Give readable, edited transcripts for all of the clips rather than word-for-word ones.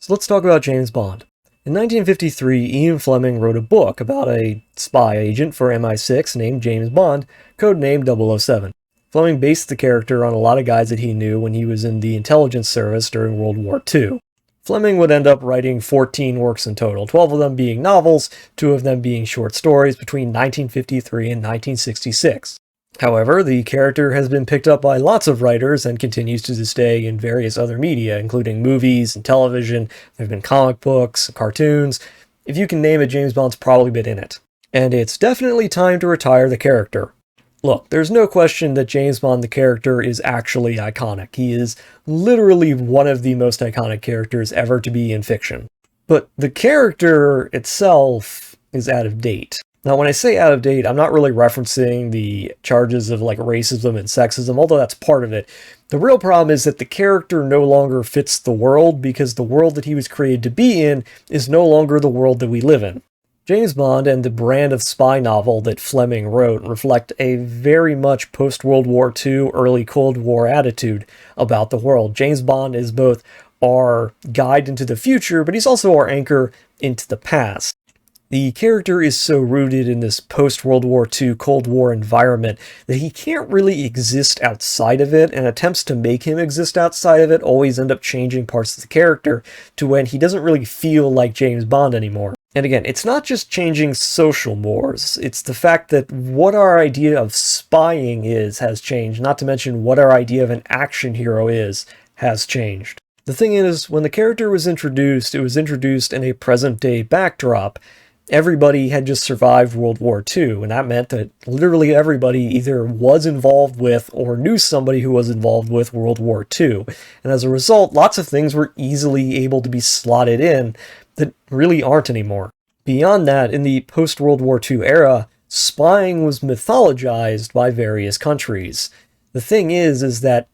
So let's talk about James Bond. In 1953, Ian Fleming wrote a book about a spy agent for MI6 named James Bond, codenamed 007. Fleming based the character on a lot of guys that he knew when he was in the intelligence service during World War II. Fleming would end up writing 14 works in total, 12 of them being novels, 2 of them being short stories between 1953 and 1966. However, the character has been picked up by lots of writers and continues to this day in various other media, including movies and television. There have been comic books, cartoons. If you can name it, James Bond's probably been in it. And it's definitely time to retire the character. Look, there's no question that James Bond the character is actually iconic. He is literally one of the most iconic characters ever to be in fiction. But the character itself is out of date. Now, when I say out of date, I'm not really referencing the charges of racism and sexism, although that's part of it. The real problem is that the character no longer fits the world because the world that he was created to be in is no longer the world that we live in. James Bond and the brand of spy novel that Fleming wrote reflect a very much post-World War II, early Cold War attitude about the world. James Bond is both our guide into the future, but he's also our anchor into the past. The character is so rooted in this post-World War II Cold War environment that he can't really exist outside of it, and attempts to make him exist outside of it always end up changing parts of the character to when he doesn't really feel like James Bond anymore. And again, it's not just changing social mores, it's the fact that what our idea of spying has changed, not to mention what our idea of an action hero has changed. The thing is, when the character was introduced, it was introduced in a present-day backdrop. Everybody had just survived World War II, and that meant that literally everybody either was involved with or knew somebody who was involved with World War II. And as a result, lots of things were easily able to be slotted in that really aren't anymore. Beyond that, in the post-World War II era, spying was mythologized by various countries. The thing is that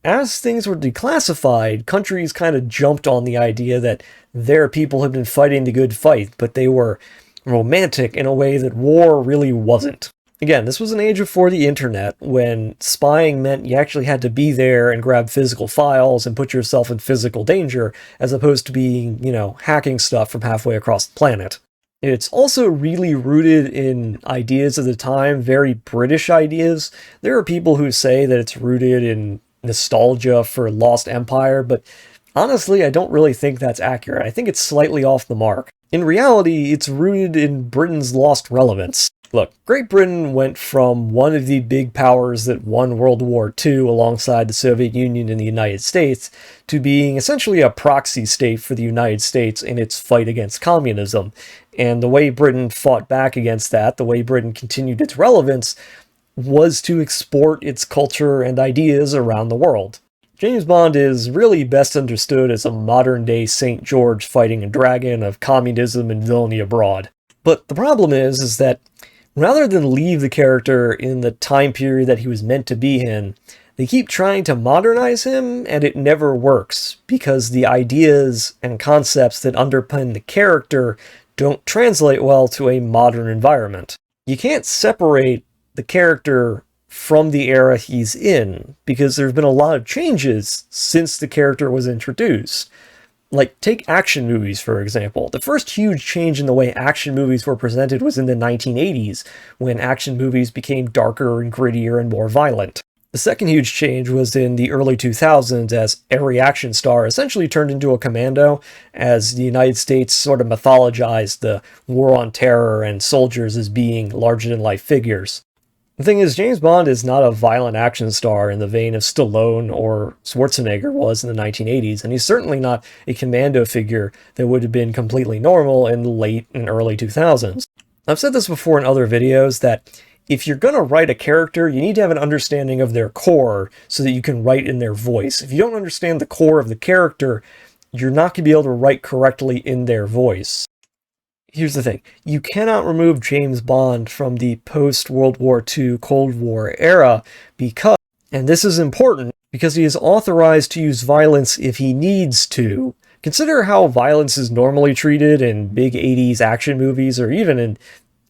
as things were declassified, countries kind of jumped on the idea that their people had been fighting the good fight, but they were romantic in a way that war really wasn't. Again, this was an age before the internet, when spying meant you actually had to be there and grab physical files and put yourself in physical danger, as opposed to being, hacking stuff from halfway across the planet. It's also really rooted in ideas of the time, very British ideas. There are people who say that it's rooted in nostalgia for Lost Empire, but honestly, I don't really think that's accurate. I think it's slightly off the mark. In reality, it's rooted in Britain's lost relevance. Look, Great Britain went from one of the big powers that won World War II alongside the Soviet Union and the United States to being essentially a proxy state for the United States in its fight against communism. And the way Britain fought back against that, the way Britain continued its relevance, was to export its culture and ideas around the world. James Bond is really best understood as a modern-day St. George fighting a dragon of communism and villainy abroad. But the problem is that rather than leave the character in the time period that he was meant to be in, they keep trying to modernize him, and it never works, because the ideas and concepts that underpin the character don't translate well to a modern environment. You can't separate the character from the era he's in, because there have been a lot of changes since the character was introduced. Take action movies, for example. The first huge change in the way action movies were presented was in the 1980s, when action movies became darker and grittier and more violent. The second huge change was in the early 2000s, as every action star essentially turned into a commando, as the United States sort of mythologized the war on terror and soldiers as being larger-than-life figures. The thing is, James Bond is not a violent action star in the vein of Stallone or Schwarzenegger was in the 1980s, and he's certainly not a commando figure that would have been completely normal in the late and early 2000s. I've said this before in other videos that if you're going to write a character, you need to have an understanding of their core so that you can write in their voice. If you don't understand the core of the character, you're not going to be able to write correctly in their voice. Here's the thing, you cannot remove James Bond from the post-World War II Cold War era because, and this is important, because he is authorized to use violence if he needs to. Consider how violence is normally treated in big 80s action movies, or even in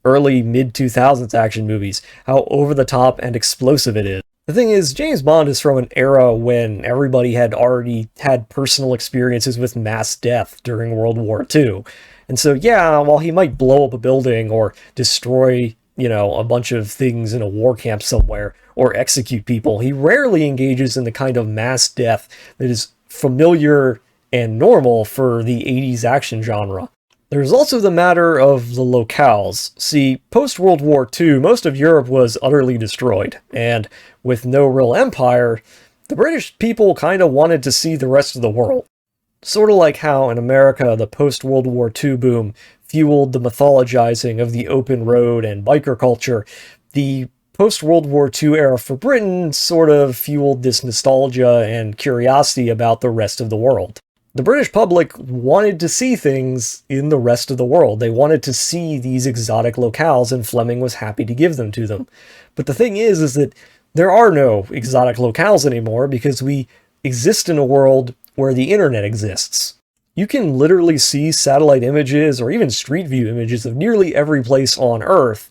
early mid-2000s action movies, how over-the-top and explosive it is. The thing is, James Bond is from an era when everybody had already had personal experiences with mass death during World War II. And so, yeah, while he might blow up a building or destroy, a bunch of things in a war camp somewhere or execute people, he rarely engages in the kind of mass death that is familiar and normal for the 80s action genre. There's also the matter of the locales. See, post-World War II, most of Europe was utterly destroyed, and with no real empire, the British people kind of wanted to see the rest of the world. Sort of like how in America the post-World War II boom fueled the mythologizing of the open road and biker culture, the post-World War II era for Britain sort of fueled this nostalgia and curiosity about the rest of the world. The British public wanted to see things in the rest of the world. They wanted to see these exotic locales, and Fleming was happy to give them to them. But the thing is that there are no exotic locales anymore because we exist in a world where the internet exists. You can literally see satellite images or even street view images of nearly every place on Earth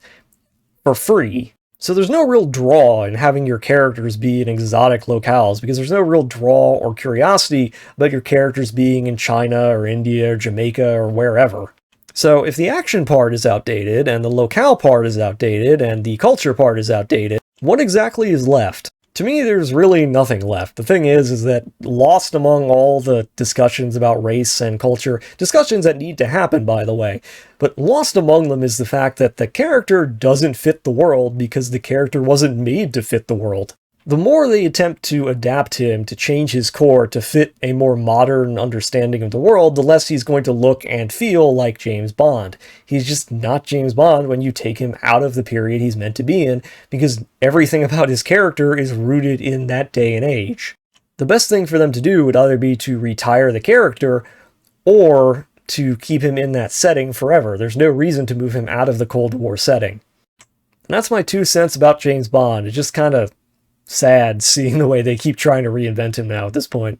for free. So there's no real draw in having your characters be in exotic locales because there's no real draw or curiosity about your characters being in China or India or Jamaica or wherever. So if the action part is outdated and the locale part is outdated and the culture part is outdated, what exactly is left? To me, there's really nothing left. The thing is that lost among all the discussions about race and culture, discussions that need to happen, by the way, but lost among them is the fact that the character doesn't fit the world because the character wasn't made to fit the world. The more they attempt to adapt him, to change his core to fit a more modern understanding of the world, the less he's going to look and feel like James Bond. He's just not James Bond when you take him out of the period he's meant to be in, because everything about his character is rooted in that day and age. The best thing for them to do would either be to retire the character, or to keep him in that setting forever. There's no reason to move him out of the Cold War setting. And that's my 2 cents about James Bond. It's just kind of sad seeing the way they keep trying to reinvent him now at this point.